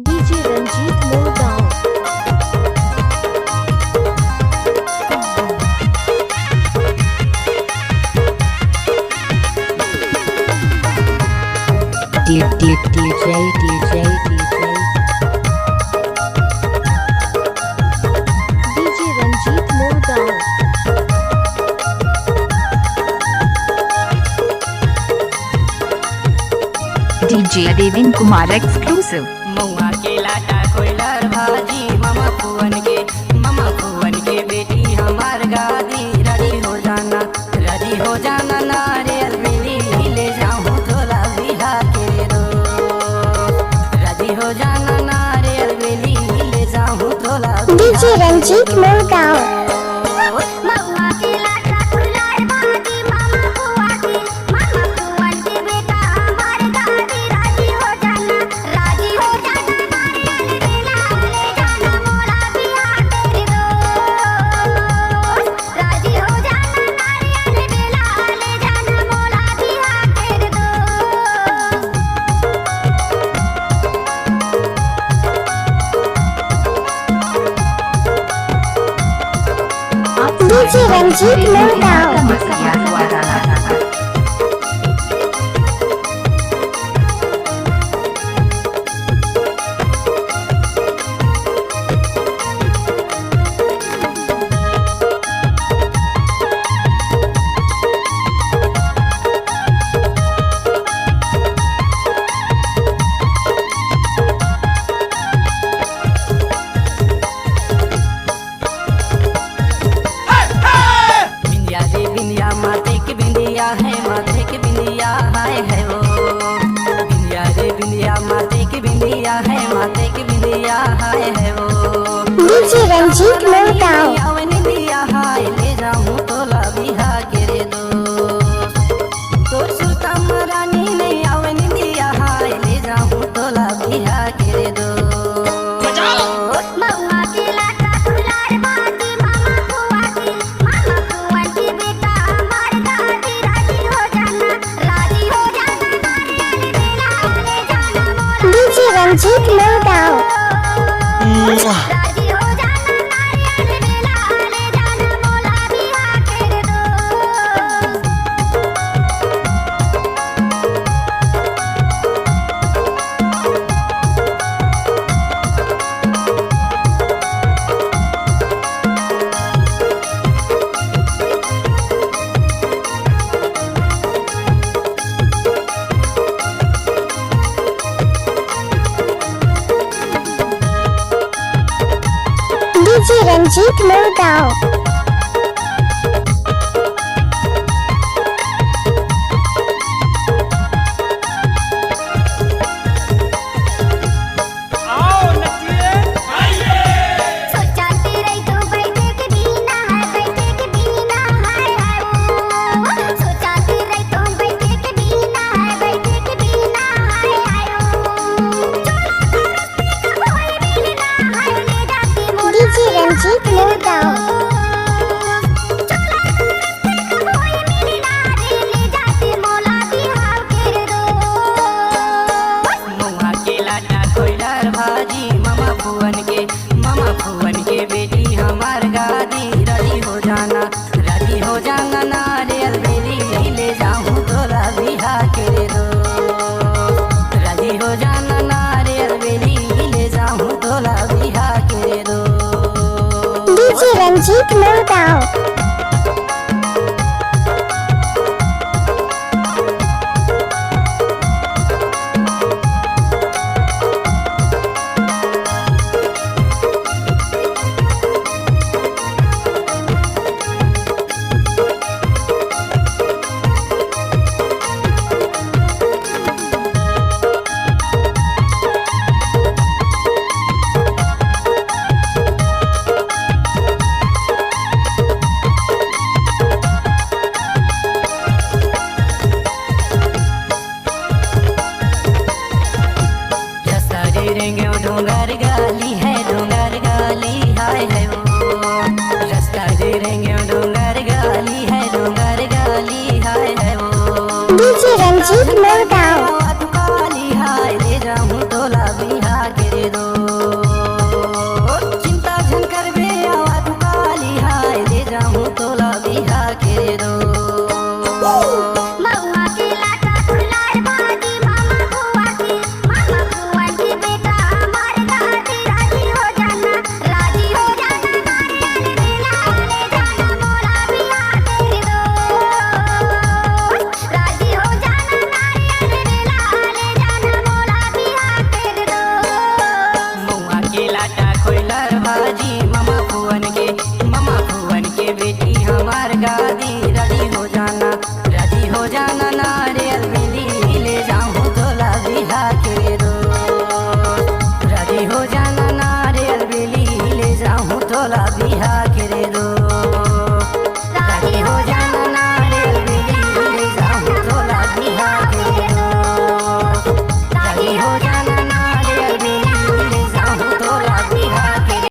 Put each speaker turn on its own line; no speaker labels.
DJ Ranjeet Morgaon.
DJ
DJ Ranjeet Morgaon.
DJ Deven Kumar exclusive.
मऊआ के लाटा कोयलर भाजी मामा फुवन के बेटी हमार गादी। रेडी हो जाना नारियल मिली ले जाऊं तोला बिहा के दो। रेडी हो जाना नारियल मिली ले जाऊं तोला
डीजे रंजीत मोरगांव। डीजे रंजीत मोरगांव।
माथे की बिंदिया है वो। बिंदिया रे बिंदिया माथे की बिंदिया है वो।
डीजे रंजीत मोरगांव।
यावन दिया हाय ले जाऊं तोला बिहा के रे दो। तो सुता मरानी ने यावन दिया हाय ले जाऊं तोला बिहा के रे दो।
रंजीत मोरगांव। डीजे रंजीत मोरगांव। डीजे रंजीत मोरगांव।
दो। चिंता झन करबे आवा तू काली हाय ले जाऊं तोला बिहा के दो।
महुआ के लाटा खुलार भाजी मामा बुआ की बेटा हमारे घाटी राजी हो जाना नारियल मिला ले जाना मोला बिहा तेरे दो। राजी हो जाना नारियल मिला ले जाना मोला बिहा तेरे दो।
महुआ के लाटा खोइलर भाजी